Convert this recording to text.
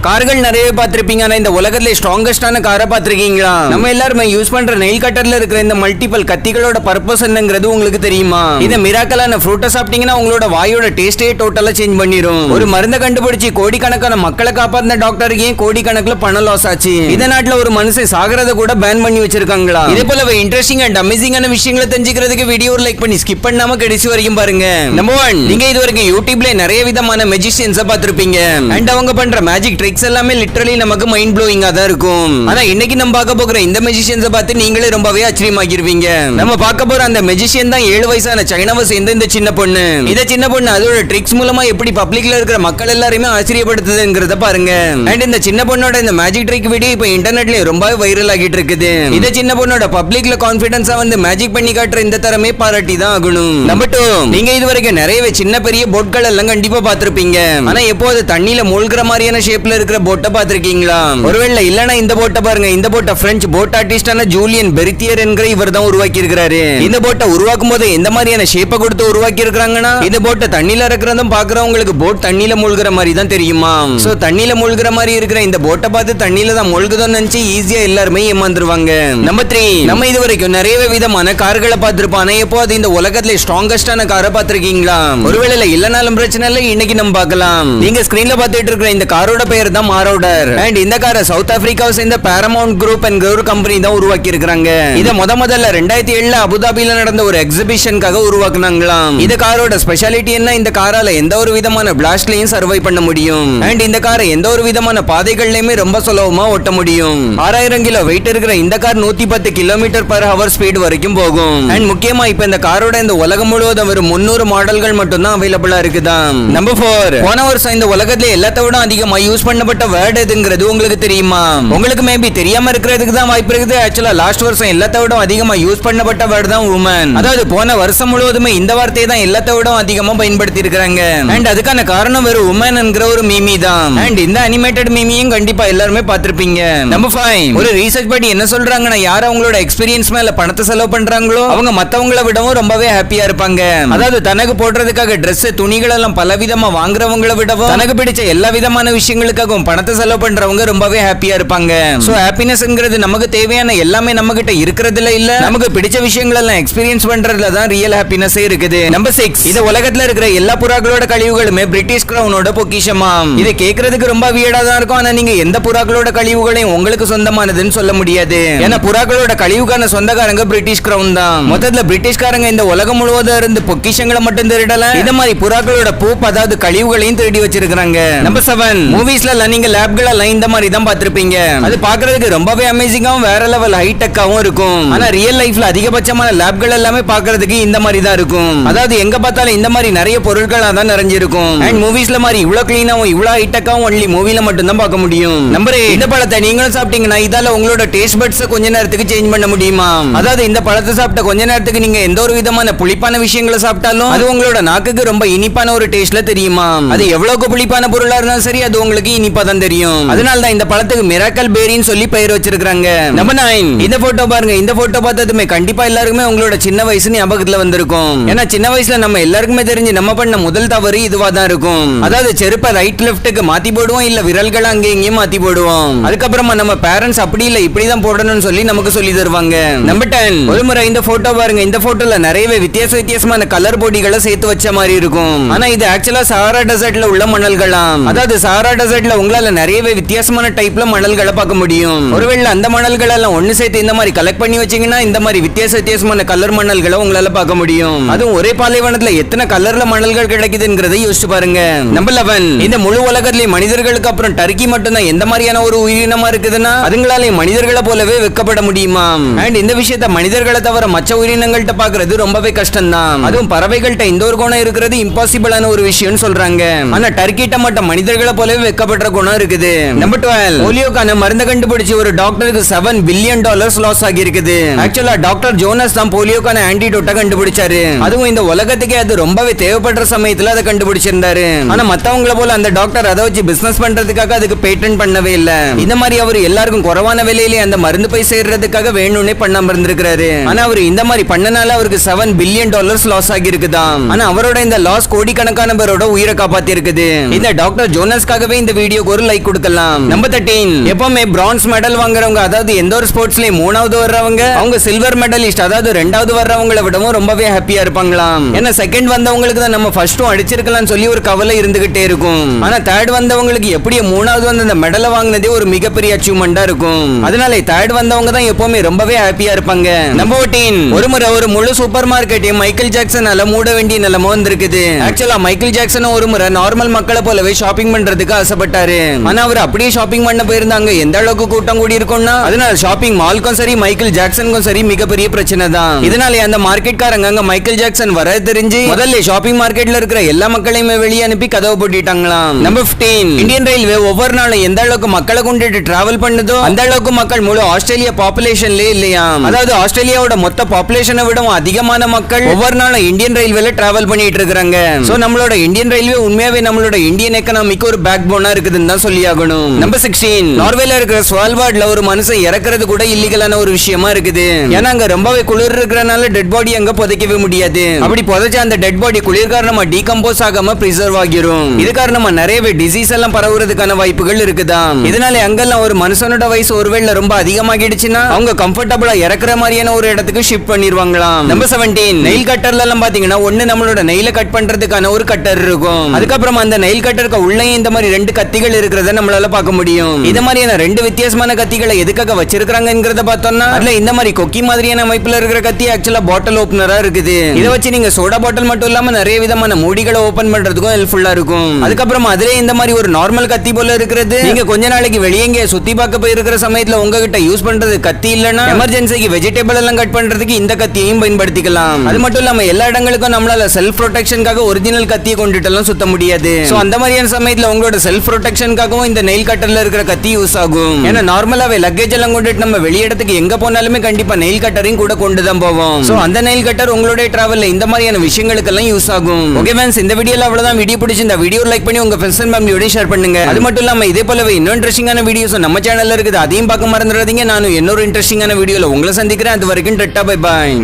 கார்கள் நிறைய பார்த்திருப்பீங்க. ஆனா இந்த உலகத்திலே ஸ்ட்ராங்கஸ்டான காரை பார்த்திருக்கீங்களா? நம்ம எல்லாருமே யூஸ் பண்ற நெயில் கட்டர்ல இருக்கிற இந்த மல்டிபிள் கத்திகளோட பர்பஸ் என்னங்கிறது உங்களுக்கு தெரியுமா? இந்த மிராக்கலான ஃப்ரூட்டை சாப்பிட்டீங்கன்னா உங்களோட வாயோட டேஸ்டே டோட்டலா சேஞ்ச் பண்ணிரும். ஒரு மருந்தை கண்டுபிடிச்சு கோடிக்கணக்கான மக்களை காப்பாத்தின டாக்டருக்கு ஏன் கோடிக்கணக்கில் பணம் லாஸ் ஆச்சு? இந்த நாட்டுல ஒரு மனுஷன் சாகிறத கூட பேன் பண்ணி வச்சிருக்காங்களா? இதே போல இன்ட்ரெஸ்டிங் அண்ட் அமேசிங்கான விஷயங்களை தெரிஞ்சுக்கிறதுக்கு வீடியோ லைக் பண்ணி ஸ்கிப் பண்ணாம கடைசி வரைக்கும் பாருங்க. நம்பர் 1, நீங்க இதுவரைக்கும் யூடியூப்ல நிறைய விதமான மேஜிஷியன்ஸை பார்த்திருப்பீங்க. அண்ட் அவங்க பண்ற மேஜிக் ட்ரிக்ஸ் எல்லாமே லிட்டரலி நமக்கு மைண்ட் ப்ளோயிங்கா தான் இருக்கும். ஆனா இன்னைக்கு நம்ம பார்க்க போகிற இந்த மேஜிஷியன்ஸை பார்த்து நீங்களே ரொம்பவே ஆச்சரியமாகிருவீங்க. நம்ம பார்க்க போற அந்த மேஜிஷியன் தான் 7 வயசான சைனாவை சேர்ந்த இந்த சின்ன பொண்ணு. இந்த சின்ன பொண்ணு அதோட ட்ரிக்ஸ் மூலமா எப்படி பப்ளிக்ல இருக்கிற மக்கள் எல்லாரையுமே ஆச்சரியப்படுத்துதுங்கிறத பாருங்க. அண்ட் இந்த சின்ன பொண்ணோட இந்த மேஜிக் ட்ரிக் வீடியோ இப்போ இன்டர்நெட்ல ரொம்ப வைரல் ஆகிட்டு இருக்குது. இந்த சின்ன பொண்ணோட பப்ளிக்ல கான்ஃபிடன்ஸா வந்து மேஜிக் பண்ணி காட்டுற இந்த தரமே பாராட்டி தான் ஆகணும். நம்பர் 2, நீங்க இதுவரைக்கும் நிறைய சின்ன பெரிய போட்கள் எல்லாம் கண்டிப்பா பார்த்திருப்பீங்க. ஆனா எப்போது தண்ணியில மூழ்கிற மாதிரியான ஷேப்ல இருக்கிற போட்டை பார்த்திருக்கீங்களா? ஒருவேளை இல்லனா இந்த போட்டை பாருங்க. இந்த போட்டை பிரெஞ்சு போட் ஆர்டிஸ்டான ஜூலியன் பெரித்தியர் என்கிற இவர் தான் உருவாக்கி இருக்காரு. இந்த போட்டை உருவாக்கும் போது எந்த மாதிரியான ஷேப்பை கொடுத்து உருவாக்கி இருக்காங்கன்னா, இந்த போட்டை தண்ணியில இருக்கிறதும் பாக்குறவங்களுக்கு போட் தண்ணியில மூழ்கிற மாதிரி தான் தெரியுமா? சோ தண்ணியில மூழ்கிற மாதிரி இருக்கிற இந்த போட்டை பார்த்து தண்ணியில தான் மூழ்குதோன்னு நினைச்சு ஈஸியா எல்லாருமே ஏமாந்துருவாங்க. நம்பர் 3, நம்ம இதுவரைக்கும் நிறைய விதமான கார்களை பார்த்திருப்பானே, எப்போ அது இந்த உலகத்திலே ஸ்ட்ராங்கஸ்டான காரை பார்த்திருக்கீங்களா? ஒருவேளை இல்லனாலும் பிரச்சனை இல்லை, இன்னைக்கு நம்ம பார்க்கலாம். நீங்க ஸ்கிரீன்ல பார்த்துட்டு இருக்கிற இந்த காரோட பெயர் தான் மாரோடர். அண்ட் இந்த காரை சவுத் ஆப்பிரிக்காவை சேர்ந்த பாரமவுண்ட் குரூப் என்கிற ஒரு கம்பெனி தான் உருவாக்கி இருக்காங்க. இத முதல்ல 2007 அபுதாபில நடந்த ஒரு எக்ஸிபிஷனுக்காக உருவாக்குனாங்களாம். இந்த காரோட ஸ்பெஷாலிட்டி என்ன, இந்த காரால எந்த ஒரு விதமான பிளாஸ்ட்லயும் சர்வை பண்ண முடியும். அண்ட் இந்த காரை எந்த ஒரு விதமான பாதைகள்லயுமே ரொம்ப சுலபமா ஓட்ட முடியும். 6000 கிலோ வெயிட் இருக்கிற இந்த கார் 110 km/h ஸ்பீட் வரைக்கும் போகும். அண்ட் முக்கியமா இப்ப இந்த காரோட இந்த உலகம் முழுவதும் வெறும் 300 மாடல்கள் மட்டும் தான் அவைலபிளா இருக்குதாம். நம்பர் 4, போன வருஷம் இந்த உலகத்துல எல்லாத்த விட அதிகமா யூஸ் பண்ணப்பட்ட வேர்ட் எதுங்கிறது உங்களுக்கு தெரியுமா? உங்களுக்கு மேபி தெரியாம இருக்கிறதுக்கு தான் வாய்ப்பு இருக்குது. ஆக்சுவலா லாஸ்ட் வருஷம் எல்லாத்த விட அதிகமா யூஸ் பண்ணப்பட்ட வேர்ட் தான் உமன். அதாவது போன வருஷம் முழுவதுமே இந்த வார்த்தையை தான் எல்லாத்த விட அதிகமா பயன்படுத்தி இருக்காங்க. அண்ட் அதுக்கான காரணம் வெறும் உமன் என்கிற ஒரு மீமி தான். அண்ட் இந்த அனிமேட்டட் மீமியும் கண்டிப்பா எல்லாருமே பார்த்திருப்பீங்க. நம்பர் 5, ஒரு ரீசர்ச் படி என்ன சொல்றாங்கன்னா, யார் அவங்களோட எக்ஸ்பீரியன்ஸ் மேல பணத்தை செலவு பண்றாங்களோ அவங்க மத்தவங்களை விடவும் ரொம்பவே ஹாப்பியா இருப்பாங்க. அதாவது தனக்கு போடுறதுக்காக Dress துணிகள் எல்லாம் பலவிதமா வாங்குறவங்களை விடவும் தனக்கு பிடிச்ச எல்லா விதமான விஷயங்களுக்காகவும் பணத்தை செலவு பண்றவங்க ரொம்பவே ஹாப்பியா இருப்பாங்க. சோ ஹாப்பினஸ்ங்கிறது நமக்கு தேவையான எல்லாமே நம்ம கிட்ட இருக்கிறதுல இல்ல, நமக்கு பிடிச்ச விஷயங்கள் எல்லாம் எக்ஸ்பீரியன்ஸ் பண்றதுல தான் ரியல் ஹாப்பினஸ் இருக்குது. நம்பர் 6, இந்த உலகத்துல இருக்கிற எல்லா புறாக்களோட கழிவுகளுமே பிரிட்டிஷ் கிரவுனோட பொக்கிஷமாம். இது கேக்குறதுக்கு ரொம்ப வியர்டா தான் இருக்கும். ஆனா நீங்க எந்த புறாக்களோட கழிவுகளையும் உங்களுக்கு சொந்தமானதுன்னு சொல்ல முடியாது. ஏன்னா புறாக்களோட கழிவுக்கான சொந்தக்காரங்க பிரிட்டிஷ் கிரவுன் தான். மொத்தத்துல பிரிட்டிஷ்காரங்க இந்த உலகம் முழுவதும் இருந்து பொக்கிஷங்களை மட்டும் திருடல, இந்த மாதிரி புறாக்களோட பூப் அதாவது கழிவுகளையும் திருடி வச்சிருக்காங்க. நம்பர் 7, மூவிஸ்ல நீங்க லேப்கள் எல்லாம் இந்த மாதிரி தான் பார்த்திருப்பீங்க. அது பார்க்கிறதுக்கு ரொம்பவே அமேசிங்காவும் வேற லெவல் ஹைடெக்காவும் இருக்கும். ஆனா ரியல் லைஃப்ல அதிகபட்சமான லேப்கள் எல்லாமே பார்க்கிறதுக்கு இந்த மாதிரி தான் இருக்கும். அதாவது எங்க பார்த்தாலும் இந்த மாதிரி நிறைய பொருட்களா தான் நிறைஞ்சிருக்கும். அண்ட் மூவிஸ்ல மாதிரி இவ்வளவு கிளீனாவும் இவ்வளவு ஹைடெக்காவும் ஒன்லி மூவில மட்டும் தான் பார்க்க முடியும். நம்பர் 8, இந்த பழத்தை நீங்களும் சாப்பிட்டீங்கன்னா இதால உங்களோட டேஸ்ட் பட்ஸ் கொஞ்ச நேரத்துக்கு சேஞ்ச் பண்ண முடியுமா? அதாவது இந்த பழத்தை சாப்பிட்ட கொஞ்ச நேரத்துக்கு நீங்க எந்த ஒரு விதமான புளிப்பான விஷயங்களை சாப்பிட்டாலும் அது உங்களோட நாக்குக்கு ரொம்ப இனிப்பான ஒரு டேஸ்ட்ல தெரியுமா? அது எவ்வளவு புளிப்பான பொருளா இருந்தாலும் சரி அது உங்களுக்கு இனிப்பா தான் தெரியும். அதனால தான் இந்த பழத்துக்கு மிராக்கல் பேரின்னு சொல்லி பெயர் வச்சிருக்காங்க. நம்பர் 9, இந்த போட்டோ பாருங்க. இந்த போட்டோ பார்த்ததுமே கண்டிப்பா எல்லாருக்குமே உங்களோட சின்ன வயசு ஞாபகத்துல வந்திருக்கும். ஏன்னா சின்ன வயசுல நம்ம எல்லாருக்குமே தெரிஞ்சு நம்ம பண்ண முதல் தவறு இதுவா தான் இருக்கும். அதாவது செருப்பை ரைட் லெஃப்ட்டுக்கு மாத்தி போடுவோம், இல்ல விரல்களை அங்கே இங்கேயும் மாத்தி போடுவோம். அதுக்கப்புறமா நம்ம பேரண்ட்ஸ் அப்படி இல்ல இப்படிதான் போடணும்னு சொல்லி நமக்கு சொல்லி தருவாங்க. நம்பர் 10, ஒரு முறை இந்த போட்டோ பாருங்க. இந்த போட்டோல நிறையவே வித்தியாசமான கலர் பொடிகளை சேர்த்து வச்ச மாதிரி இருக்கும். ஆனா இது ஆக்சுவலா சஹாரா டெசர்ட்ல உள்ள மணல்களாம். அதாவது சஹாரா டெசர்ட்ல உங்களால நிறையவே வித்தியாசமான டைப்ல மணல்களை பார்க்க முடியும். ஒருவேளை அந்த மணல்கள் எல்லாம் ஒன்னு சேர்த்து இந்த மாதிரி கலெக்ட் பண்ணி வச்சீங்கன்னா இந்த மாதிரி வித்தியாசமான கலர் மணல்களை உங்களால பார்க்க முடியும். அதுவும் ஒரே பாலைவனத்துல எத்தனை கலர்ல மணல்கள் கிடைக்குதுங்கிறதை யோசிச்சு பாருங்க. நம்பர் 11, இந்த முழு உலகத்திலே மனிதர்களுக்கு அப்புறம் டர்க்கி மட்டும் தான் எந்த மாதிரியான ஒரு உயிரினமா இருக்குதுன்னா அதுங்களாலே மனிதர்களை போலவே வெக்கப்பட முடியுமா? அண்ட் இந்த விஷயத்தை மனிதர்களை தவிர மற்ற உயிரினங்கள்ட்ட பாக்குறது ரொம்பவே கஷ்டம் தான். அதுவும் பறவைகள்ட்ட இந்த ஒரு குணம் இருக்கிறது இம்பாசிபிளான ஒரு விஷயம்னு சொல்றாங்க. ஆனா டர்க்கிட்ட மட்டும் மனிதர்களை போலவே வெக்கப்படுற குணம் இருக்குது. நம்பர் 12, போலியோக்கான மருந்து கண்டுபிடிச்சு ஒரு டாக்டருக்கு $7 பில்லியன் லாஸ் ஆகி இருக்குது. ஆக்சுவலா டாக்டர் ஜோனஸ் தான் போலியோக்கான ஆன்டிடோட்டை கண்டுபிடிச்சாரு. அதுவும் இந்த உலகத்துக்கே அது ரொம்பவே தேவைப்படுற சமயத்துல அதை கண்டுபிடிச்சிருந்தாரு. ஆனா மத்தவங்கள போல அந்த டாக்டர் அதை வச்சு பிசினஸ் பண்றதுக்காக அதுக்கு பேட்டன்ட் பண்ணவே இல்ல. இந்த மாதிரி அவர் எல்லாருக்கும் குறைவான விலையிலே அந்த மருந்து போய் சேர்றதுக்காக வேணும்னே பண்ணாம இருந்திருக்காரு. ஆனா அவர் இந்த மாதிரி பண்ணனால அவருக்கு $7 பில்லியன் லாஸ் ஆகி இருக்குதாம். ஆனா அவரோட இந்த லாஸ் கோடிக்கணக்கான பேரோட உயிரை காப்பாத்தி இருக்குது. இந்த டாக்டர் ஜோனஸ்காகவே இந்த வீடியோ வீடியோக்கு ஒரு லைக் கொடுக்கலாம். நம்பர் 13 எப்பவுமே பிரான்ஸ் மெடல் வாங்குறவங்க, அதாவது எந்த ஒரு ஸ்போர்ட்ஸ்லயும் 3வது வர்றவங்க அவங்க சில்வர் மெடலிஸ்ட், அதாவது 2வது வர்றவங்களை விடவும் ரொம்பவே ஹாப்பியா இருப்பாங்களாம். ஏன்னா செகண்ட் வந்தவங்களுக்கு தான் நம்ம ஃபர்ஸ்டும் அடிச்சிருக்கலாம் சொல்லி ஒரு கவலை இருந்துகிட்டே இருக்கும். ஆனா தேர்ட் வந்தவங்களுக்கு எப்படியே 3வது வந்து அந்த மெடலை வாங்கினதே ஒரு மிகப்பெரிய அச்சீவ்மெண்டா இருக்கும். அதனால தேர்ட் வந்தவங்க தான் எப்பவுமே ரொம்பவே ஹாப்பியா இருப்பாங்க. நம்பர் 14 ஒரு முறை ஒரு முழு சூப்பர் மார்க்கெட்டையும் மைக்கேல் ஜாக்சனால மூட வேண்டிய நிலைமை வந்திருக்குது. ஆக்சுவலா மைக்கேல் ஜாக்சன் ஒரு முறை நார்மல் மக்களை போலவே ஷாப்பிங் பண்றதுக்கு ஆசைப்பட்டாரு. ஆனா அவர் அப்படியே ஷாப்பிங் பண்ண போயிருந்தாங்க எந்த அளவுக்கு கூட்டம் கூடி இருக்கும்னா, அதனால ஷாப்பிங் மால்க்கும் சரி மைக்கேல் ஜாக்சனுக்கும் சரி மிகப்பெரிய பிரச்சனை தான். இதனால அந்த மார்க்கெட்காரங்க அங்க மைக்கேல் ஜாக்சன் வர தெரிஞ்சு முதல்ல ஷாப்பிங் மார்க்கெட்ல இருக்கிற எல்லா மக்களையுமே வெளியே அனுப்பி கதவு போட்டுட்டாங்களாம். நம்பர் 15 இந்தியன் ரயில்வே ஒவ்வொரு நாளும் எந்த அளவுக்கு மக்களை கொண்டுட்டு டிராவல் பண்ணுதோ அந்த அளவுக்கு மக்கள் முழு ஆஸ்திரேலியா பாப்புலேஷன்ல இல்லையா, அதாவது ஆஸ்திரேலியாவோட மொத்த பாப்புலேஷனை விட அதிகமான மக்கள் ஒவ்வொரு நாளும் இந்தியன் ரயில்வேல டிராவல் பண்ணிட்டு இருக்காங்க. சோ நம்மளோட இந்தியன் ரயில்வே உண்மையாவே நம்மளோட இந்தியன் எக்கனாமிக்கு ஒரு பேக் போனா இருக்குதுன்னு தான் சொல்லி ஆகணும். நம்பர் 16 நார்வேல இருக்கிற ஸ்வால்பார்ட்ல ஒரு மனுஷன் இறக்குறது கூட இல்லீகலான ஒரு விஷயமா இருக்குது. ஏன்னா அங்க ரொம்பவே குளிர் இருக்கிறனால டெட் பாடி அங்க புதைக்கவே முடியாது. அப்படி புதைச்ச அந்த டெட் பாடி குளிர் காரணமா டீகம்போஸ் ஆகாம பிரிசர்வ் ஆகிரும். இது காரணமா நிறையவே டிசீஸ் எல்லாம் பரவுறதுக்கான வாய்ப்புகள் இருக்குதா. இதனால அங்கெல்லாம் ஒரு மனுஷனோட வயசு ஒருவேளை ரொம்ப அதிகமாகிடுச்சுன்னா அவங்க கம்ஃபர்டபுளா இறக்குற மாதிரியான ஒரு இடத்துக்கு ஷிஃப்ட் பண்ணிடுவாங்களாம். நம்பர் 17 நெயில் கட்டர்ல எல்லாம் பாத்தீங்கன்னா ஒண்ணு நம்மளோட நெயில கட் பண்றதுக்கான ஒரு கட்டர் இருக்கும். அதுக்கப்புறமா அந்த நெயில் கட்டருக்கு உள்ளே இந்த மாதிரி 2 கத்திகள் இருக்கிறத நம்மளால பார்க்க முடியும். இது மாதிரியான 2 வித்தியாசமான கத்திகளை எதுக்காக வச்சிருக்காங்கங்கறத பார்த்தோம்னா அதுல இந்த மாதிரி கொக்கி மாதிரியான அமைப்புல இருக்கிற கத்தி ஆக்சுவலா பாட்டில் ஓபனரா இருக்குது. இத வச்சு நீங்க சோடா பாட்டில் மட்டும் இல்லாம நிறைய விதமான மூடிகளை ஓபன் பண்றதுக்கும் ஹெல்ப்ஃபுல்லா இருக்கும். அதுக்கப்புறமா அதுல இந்த மாதிரி ஒரு நார்மல் கத்தி போல இருக்கிறது நீங்க கொஞ்ச நாளைக்கு வெளியே எங்க சுத்தி பார்க்க போய் இருக்கிற சமயத்துல உங்ககிட்ட யூஸ் பண்றது கத்தி இல்லனா எமர்ஜென்சிக்கு வெஜிடபிள் எல்லாம் கட் பண்றதுக்கு இந்த கத்தியையும் பயன்படுத்திக்கலாம். அது மட்டும் இல்லாம எல்லா இடங்களுக்கும் நம்மளால செல்ஃப் ப்ரொடெக்ஷனுக்காக ஒரிஜினல் கத்தியை கொண்டுட்டு எல்லாம் சுத்த முடியாது. சோ அந்த மாதிரியான சமயத்துல உங்களோட செல்ஃப் ப்ரொடெக்ஷனுக்காகவும் இந்த நெயில் கட்டர்ல இருக்கிற கத்தி யூஸ் ஆகும். ஏன்னா நார்மலாவே லக்கேஜ் எல்லாம் கொண்டுட்டு நம்ம வெளியிடத்துக்கு எங்க போனாலுமே கண்டிப்பா நெயில் கட்டரையும் கூட கொண்டு தான் போவோம். சோ அந்த நெயில் கட்டர் உங்களுடைய டிராவல்ல இந்த மாதிரியான விஷயங்களுக்கு எல்லாம் யூஸ் ஆகும். ஓகே ஃப்ரெண்ட்ஸ், இந்த வீடியோல அவ்வளவுதான். வீடியோ பிடிச்சி இந்த வீடியோ லைக் பண்ணி உங்க ஃப்ரெண்ட்ஸ் அண்ட் ஃபேமிலியோட ஷேர் பண்ணுங்க. அது மட்டும் இல்லாம இதே போலவே இன்னும் இன்ட்ரெஸ்டிங்கான வீடியோஸ் நம்ம சேனல்ல இருக்குது, அதையும் பார்க்க மறந்துடாதீங்க. நானும் இன்னொரு இன்ட்ரெஸ்டிங்கான வீடியோல உங்களை சந்திக்கிறேன். அது வரைக்கும் டட்டா பை பாய்.